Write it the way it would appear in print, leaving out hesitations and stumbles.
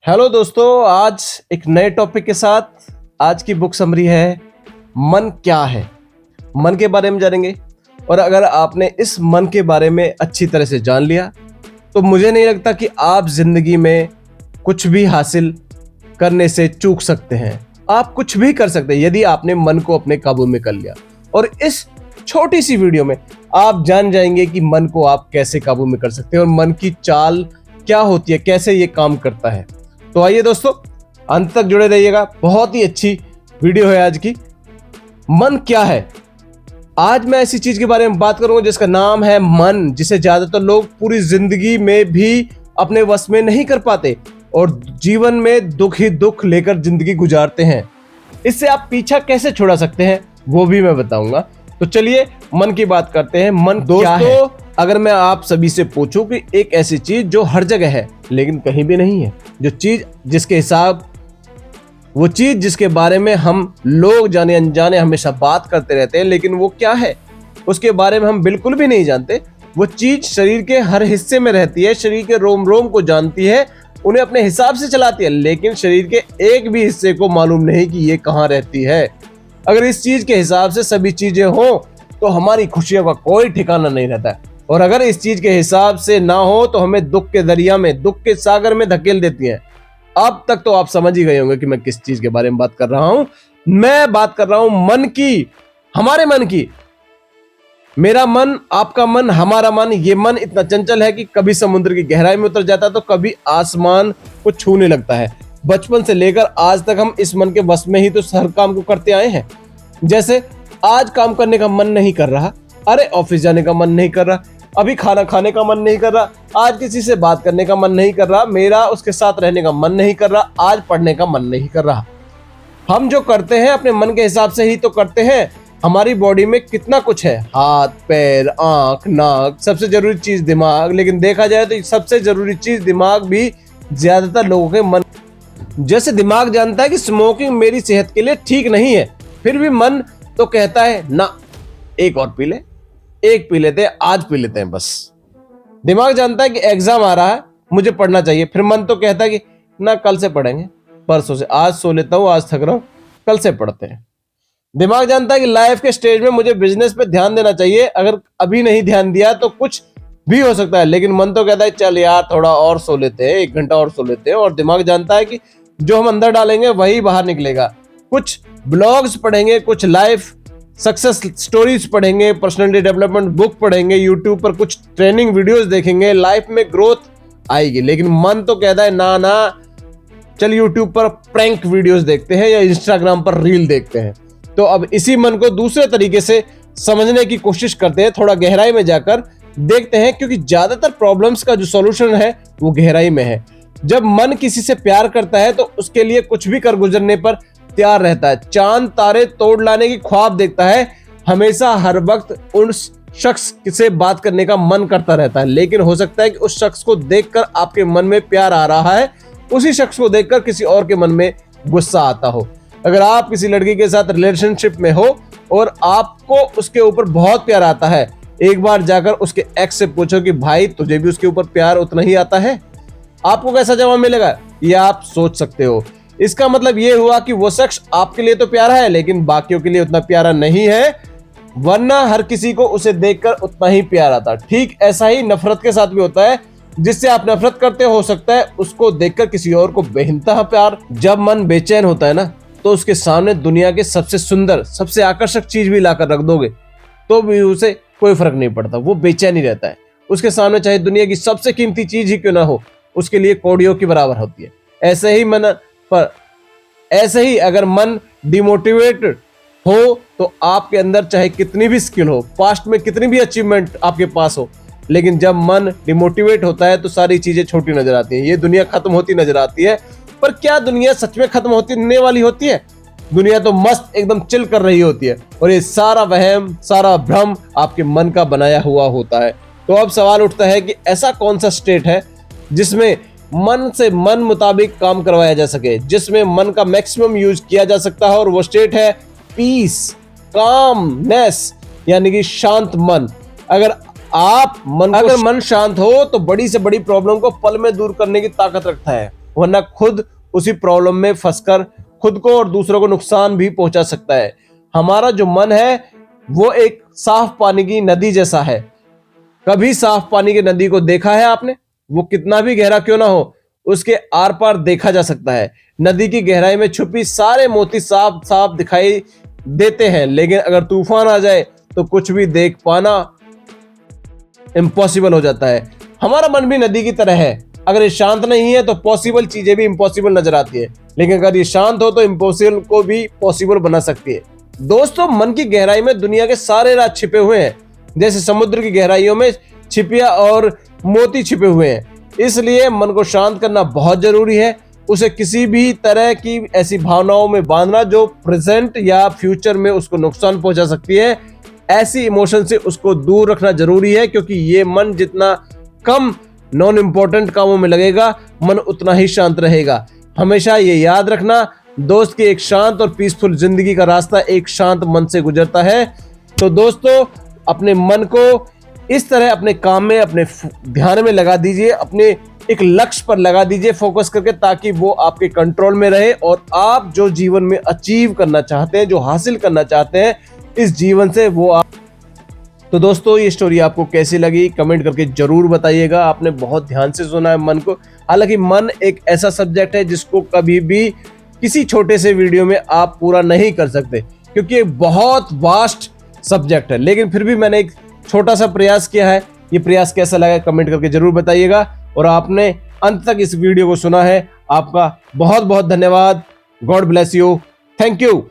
Hello दोस्तों, आज एक नए टॉपिक के साथ। आज की बुक समरी है मन क्या है। मन के बारे में जानेंगे और अगर आपने इस मन के बारे में अच्छी तरह से जान लिया तो मुझे नहीं लगता कि आप जिंदगी में कुछ भी हासिल करने से चूक सकते हैं। आप कुछ भी कर सकते हैं यदि आपने मन को अपने काबू में कर लिया। और इस छोटी सी वीडियो में आप जान जाएंगे कि मन को आप कैसे काबू में कर सकते हैं और मन की चाल क्या होती है, कैसे ये काम करता है। तो आइए दोस्तों, अंत तक जुड़े रहिएगा। बहुत ही अच्छी वीडियो है आज की। मन क्या है? आज मैं ऐसी चीज के बारे में बात करूंगा जिसका नाम है मन, जिसे ज्यादातर लोग पूरी जिंदगी में भी अपने वश में नहीं कर पाते और जीवन में दुख ही दुख लेकर जिंदगी गुजारते हैं। इससे आप पीछा कैसे छुड़ा सकते हैं वो भी मैं बताऊंगा। तो चलिए मन की बात करते हैं। मन क्या है? अगर मैं आप सभी से पूछूं कि एक ऐसी चीज जो हर जगह है लेकिन कहीं भी नहीं है, जो चीज जिसके हिसाब, वो चीज जिसके बारे में हम लोग जाने अनजाने हमेशा बात करते रहते हैं, लेकिन वो क्या है उसके बारे में हम बिल्कुल भी नहीं जानते। वो चीज शरीर के हर हिस्से में रहती है, शरीर के रोम रोम को जानती है, उन्हें अपने हिसाब से चलाती है, लेकिन शरीर के एक भी हिस्से को मालूम नहीं कि ये कहाँ रहती है। अगर इस चीज के हिसाब से सभी चीजें हों तो हमारी खुशियों का कोई ठिकाना नहीं रहता है, और अगर इस चीज के हिसाब से ना हो तो हमें दुख के दरिया में, दुख के सागर में धकेल देती हैं। अब तक तो आप समझ ही गए होंगे कि मैं किस चीज के बारे में बात कर रहा हूं। मैं बात कर रहा हूं मन की, हमारे मन की। मेरा मन, आपका मन, हमारा मन। ये मन इतना चंचल है कि कभी समुद्र की गहराई में उतर जाता है तो कभी आसमान को छूने लगता है। बचपन से लेकर आज तक हम इस मन के वश में ही तो हर काम को करते आए हैं। जैसे आज काम करने का मन नहीं कर रहा, अरे ऑफिस जाने का मन नहीं कर रहा, अभी खाना खाने का मन नहीं कर रहा, आज किसी से बात करने का मन नहीं कर रहा, मेरा उसके साथ रहने का मन नहीं कर रहा, आज पढ़ने का मन नहीं कर रहा। हम जो करते हैं अपने मन के हिसाब से ही तो करते हैं। हमारी बॉडी में कितना कुछ है, हाथ पैर आंख नाक, सबसे जरूरी चीज दिमाग। लेकिन देखा जाए तो सबसे जरूरी चीज दिमाग भी ज्यादातर लोगों के मन। जैसे दिमाग जानता है कि स्मोकिंग मेरी सेहत के लिए ठीक नहीं है, फिर भी मन तो कहता है ना, एक और पी ले, एक पी लेते हैं, आज पी लेते हैं बस। दिमाग जानता है कि एग्जाम आ रहा है, मुझे पढ़ना चाहिए, फिर मन तो कहता है कि ना, कल से पढ़ेंगे, परसों से, आज सो लेता हूं, आज थक रहा हूं, कल से पढ़ते हैं। दिमाग जानता है कि लाइफ के स्टेज में मुझे बिजनेस पे ध्यान देना चाहिए, अगर अभी नहीं ध्यान दिया तो कुछ भी हो सकता है, लेकिन मन तो कहता है चल यार थोड़ा और सो लेते हैं, 1 घंटा और सो लेते हैं। और दिमाग जानता है कि जो हम अंदर डालेंगे वही बाहर निकलेगा। कुछ ब्लॉग्स पढ़ेंगे, कुछ लाइफ सक्सेस स्टोरीज पढ़ेंगे, पर्सनालिटी डेवलपमेंट बुक पढ़ेंगे, यूट्यूब पर कुछ ट्रेनिंग वीडियोस देखेंगे, लाइफ में ग्रोथ आएगी। लेकिन मन तो कहता है ना ना, चल यूट्यूब पर प्रैंक वीडियोस देखते हैं या इंस्टाग्राम पर रील देखते हैं। तो अब इसी मन को दूसरे तरीके से समझने की कोशिश करते हैं, थोड़ा गहराई में जाकर देखते हैं, क्योंकि ज्यादातर प्रॉब्लम्स का जो सॉल्यूशन है वो गहराई में है। जब मन किसी से प्यार करता है तो उसके लिए कुछ भी कर गुजरने पर तैयार रहता है, चांद तारे तोड़ लाने की ख्वाब देखता है, हमेशा हर वक्त उस शख्स से बात करने का मन करता रहता है। लेकिन हो सकता है कि उस शख्स को देखकर आपके मन में प्यार आ रहा है, उसी शख्स को देखकर किसी और के मन में गुस्सा आता हो। अगर आप किसी लड़की के साथ रिलेशनशिप में हो और आपको उसके ऊपर बहुत प्यार आता है, एक बार जाकर उसके एक्स से पूछो कि भाई तुझे भी उसके ऊपर प्यार उतना ही आता है? आपको कैसा जवाब मिलेगा ये आप सोच सकते हो। इसका मतलब ये हुआ कि वो शख्स आपके लिए तो प्यारा है लेकिन बाकियों के लिए उतना प्यारा नहीं है, वरना हर किसी को उसे देखकर उतना ही प्यार आता। ठीक ऐसा ही नफरत के साथ भी होता है, जिससे आप नफरत करते हो सकता है उसको देखकर किसी और को बेइंतहा प्यार। जब मन बेचैन होता है ना, तो उसके सामने दुनिया के सबसे सुंदर, सबसे आकर्षक चीज भी लाकर रख दोगे तो भी उसे कोई फर्क नहीं पड़ता, वो बेचैन ही रहता है। उसके सामने चाहे दुनिया की सबसे कीमती चीज ही क्यों ना हो, उसके लिए कौड़ियों की बराबर होती है। ऐसे ही अगर मन डिमोटिवेटेड हो तो आपके अंदर चाहे कितनी भी स्किल हो, पास्ट में कितनी भी अचीवमेंट आपके पास हो, लेकिन जब मन डिमोटिवेट होता है तो सारी चीजें छोटी नजर आती हैं, ये दुनिया खत्म होती नजर आती है। पर क्या दुनिया सच में खत्म होने वाली होती है? दुनिया तो मस्त एकदम चिल कर रही होती है, और ये सारा वहम, सारा भ्रम आपके मन का बनाया हुआ होता है। तो अब सवाल उठता है कि ऐसा कौन सा स्टेट है जिसमें मन से मन मुताबिक काम करवाया जा सके, जिसमें मन का मैक्सिमम यूज किया जा सकता है, और वो स्टेट है पीस, कामनेस, यानी कि शांत मन। अगर मन शांत हो तो बड़ी से बड़ी प्रॉब्लम को पल में दूर करने की ताकत रखता है। वरना खुद उसी प्रॉब्लम में फंसकर खुद को और दूसरों को नुकसान भी पहुंचा सकता है। हमारा जो मन है वो एक साफ पानी की नदी जैसा है। कभी साफ पानी की नदी को देखा है आपने? वो कितना भी गहरा क्यों ना हो, उसके आर पार देखा जा सकता है। नदी की गहराई में छुपी सारे मोती साफ साफ दिखाई देते हैं, लेकिन अगर तूफान आ जाए तो कुछ भी देख पाना इम्पॉसिबल हो जाता है। हमारा मन भी नदी की तरह है। अगर ये शांत नहीं है तो पॉसिबल चीजें भी इम्पॉसिबल नजर आती है, लेकिन अगर ये शांत हो तो इम्पॉसिबल को भी पॉसिबल बना सकती है। दोस्तों, मन की गहराई में दुनिया के सारे राज छिपे हुए हैं। जैसे समुद्र की गहराइयों में छिपिया और मोती छिपे हुए हैं। इसलिए मन को शांत करना बहुत जरूरी है। उसे किसी भी तरह की ऐसी भावनाओं में बांधना जो प्रेजेंट या फ्यूचर में उसको नुकसान पहुंचा सकती है, ऐसी इमोशन से उसको दूर रखना जरूरी है, क्योंकि ये मन जितना कम नॉन इम्पोर्टेंट कामों में लगेगा, मन उतना ही शांत रहेगा। हमेशा ये याद रखना, दोस्त की एक शांत और पीसफुल जिंदगी का रास्ता एक शांत मन से गुजरता है। तो दोस्तों, अपने मन को इस तरह अपने काम में, अपने ध्यान में लगा दीजिए, अपने एक लक्ष्य पर लगा दीजिए फोकस करके, ताकि वो आपके कंट्रोल में रहे और आप जो जीवन में अचीव करना चाहते हैं, जो हासिल करना चाहते हैं इस जीवन से, वो आप। तो दोस्तों, ये स्टोरी आपको कैसी लगी कमेंट करके जरूर बताइएगा। आपने बहुत ध्यान से सुना है मन को। हालांकि मन एक ऐसा सब्जेक्ट है जिसको कभी भी किसी छोटे से वीडियो में आप पूरा नहीं कर सकते, क्योंकि ये बहुत वास्ट सब्जेक्ट है। लेकिन फिर भी मैंने एक छोटा सा प्रयास किया है। ये प्रयास कैसा लगा कमेंट करके जरूर बताइएगा। और आपने अंत तक इस वीडियो को सुना है, आपका बहुत बहुत धन्यवाद। God bless you. Thank you.